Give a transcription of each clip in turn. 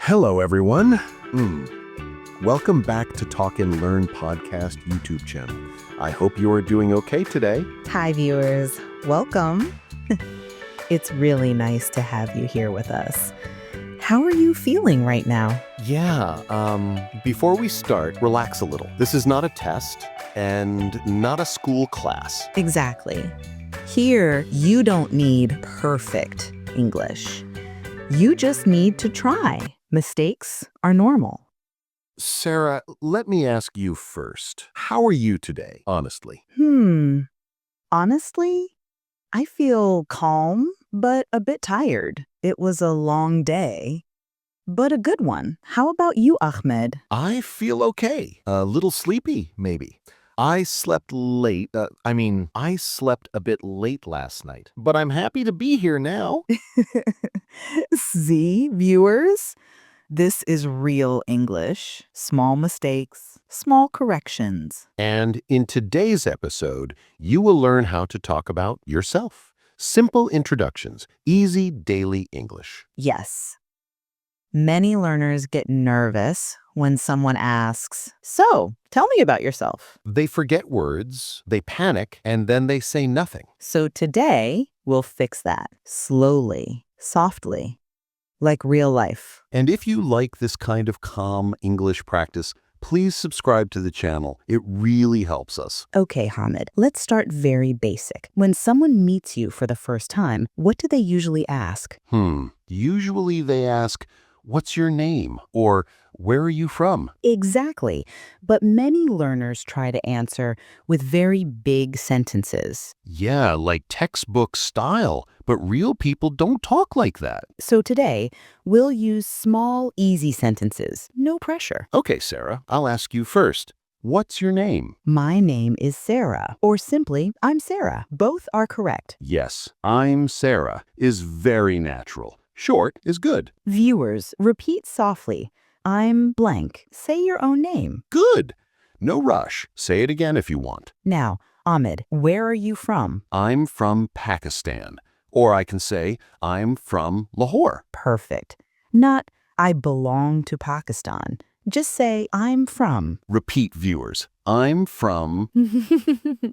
Hello, everyone. Welcome back to Talk and Learn podcast YouTube channel. I hope you are doing okay today. Hi, viewers. Welcome. It's really nice to have you here with us. How are you feeling right now? Before we start, relax a little. This is not a test and not a school class. Exactly. Here, you don't need perfect English. You just need to try. Mistakes are normal. Sarah, let me ask you first. How are you today, honestly? Honestly, I feel calm, but a bit tired. It was a long day, but a good one. How about you, Ahmed? I feel okay. A little sleepy, maybe. I slept late. I slept a bit late last night, but I'm happy to be here now. See, viewers? This is real English. Small mistakes, small corrections. And in today's episode, you will learn how to talk about yourself. Simple introductions, easy daily English. Yes. Many learners get nervous when someone asks, "So, tell me about yourself." They forget words, they panic, and then they say nothing. So today, we'll fix that slowly, softly, like real life. And if you like this kind of calm English practice, please subscribe to the channel. It really helps us. Okay, Hamid, let's start very basic. When someone meets you for the first time, what do they usually ask? Usually they ask, "What's your name?" or "Where are you from?" Exactly. But many learners try to answer with very big sentences. Yeah, like textbook style, but real people don't talk like that. So today, we'll use small, easy sentences. No pressure. Okay, Sarah, I'll ask you first. What's your name? My name is Sarah, or simply, I'm Sarah. Both are correct. Yes, I'm Sarah is very natural. Short is good. Viewers, repeat softly. I'm blank. Say your own name. Good. No rush. Say it again if you want. Now, Ahmed, where are you from? I'm from Pakistan. Or I can say, I'm from Lahore. Perfect. Not, I belong to Pakistan. Just say, I'm from. Repeat, viewers. I'm from...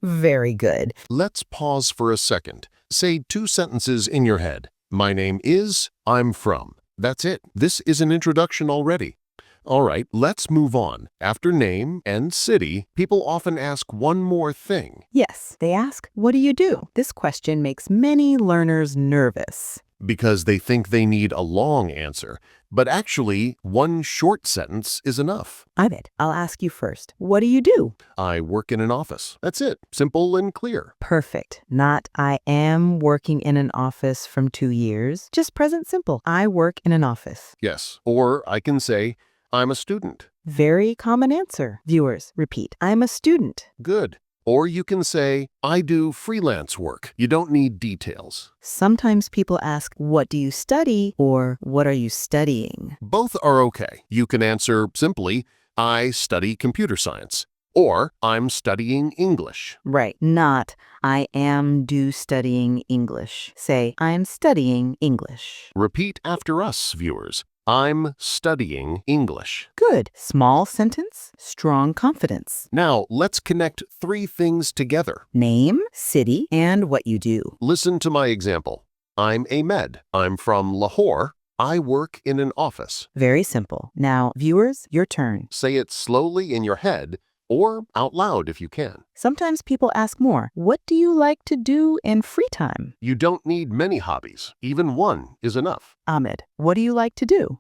Very good. Let's pause for a second. Say 2 sentences in your head. My name is, I'm from. That's it. This is an introduction already. All right, let's move on. After name and city, people often ask one more thing. Yes, they ask, what do you do? This question makes many learners nervous. Because they think they need a long answer. But actually, one short sentence is enough. Ahmed, I'll ask you first. What do you do? I work in an office. That's it. Simple and clear. Perfect. Not, I am working in an office from 2 years. Just present simple. I work in an office. Yes. Or I can say, I'm a student. Very common answer. Viewers, repeat. I'm a student. Good. Or you can say, I do freelance work. You don't need details. Sometimes people ask, what do you study? Or what are you studying? Both are okay. You can answer simply, I study computer science. Or I'm studying English. Right. Not, I am studying English. Say, I'm studying English. Repeat after us, viewers. I'm studying English. Good. Small sentence, strong confidence. Now, let's connect 3 things together. Name, city, and what you do. Listen to my example. I'm Ahmed. I'm from Lahore. I work in an office. Very simple. Now, viewers, your turn. Say it slowly in your head or out loud if you can. Sometimes people ask more. What do you like to do in free time? You don't need many hobbies. Even one is enough. Ahmed, what do you like to do?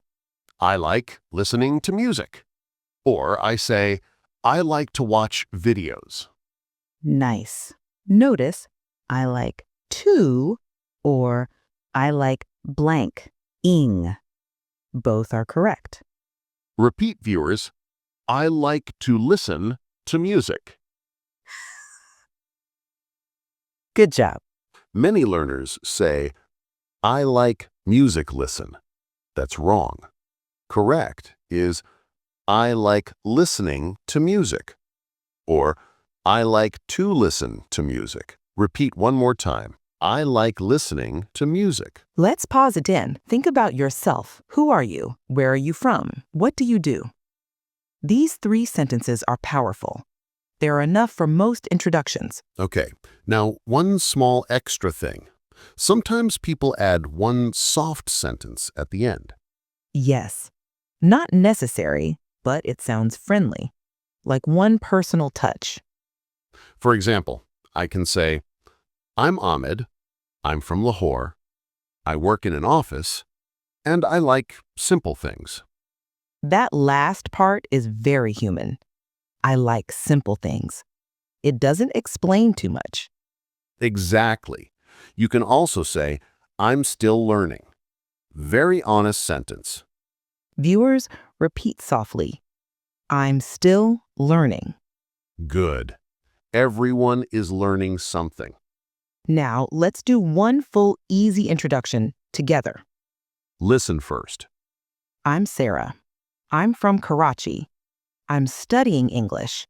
I like listening to music. Or I say, I like to watch videos. Nice. Notice, I like to or I like blank, ing. Both are correct. Repeat, viewers. I like to listen to music. Good job. Many learners say, I like music listen. That's wrong. Correct is, I like listening to music. Or, I like to listen to music. Repeat one more time. I like listening to music. Let's pause again. Think about yourself. Who are you? Where are you from? What do you do? These 3 sentences are powerful. They are enough for most introductions. Okay, now one small extra thing. Sometimes people add one soft sentence at the end. Yes, not necessary, but it sounds friendly, like one personal touch. For example, I can say, I'm Ahmed, I'm from Lahore, I work in an office, and I like simple things. That last part is very human. I like simple things. It doesn't explain too much. Exactly. You can also say, I'm still learning. Very honest sentence. Viewers, repeat softly. I'm still learning. Good. Everyone is learning something. Now, let's do one full, easy introduction together. Listen first. I'm Sarah. I'm from Karachi. I'm studying English,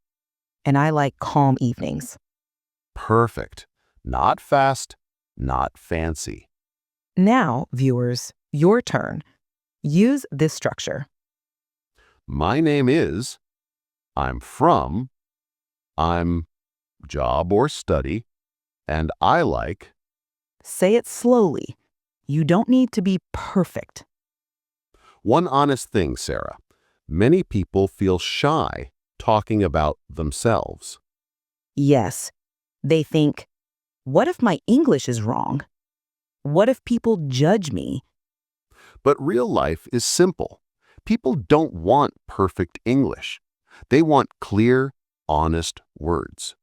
and I like calm evenings. Perfect. Not fast, not fancy. Now, viewers, your turn. Use this structure. My name is, I'm from, I'm job or study, and I like. Say it slowly. You don't need to be perfect. One honest thing, Sarah. Many people feel shy talking about themselves. Yes, they think, what if my English is wrong? What if people judge me? But real life is simple. People don't want perfect English. They want clear, honest words.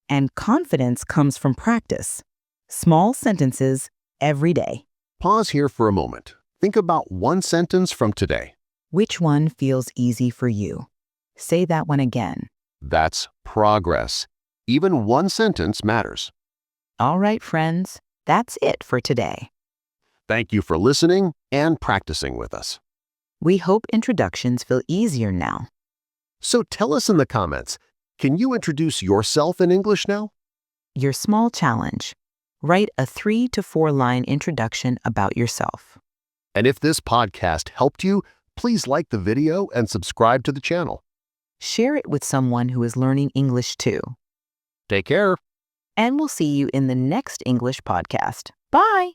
And confidence comes from practice. Small sentences every day. Pause here for a moment. Think about one sentence from today. Which one feels easy for you? Say that one again. That's progress. Even one sentence matters. All right, friends, that's it for today. Thank you for listening and practicing with us. We hope introductions feel easier now. So tell us in the comments, can you introduce yourself in English now? Your small challenge. Write a 3 to 4 line introduction about yourself. And if this podcast helped you, please like the video and subscribe to the channel. Share it with someone who is learning English too. Take care. And we'll see you in the next English podcast. Bye!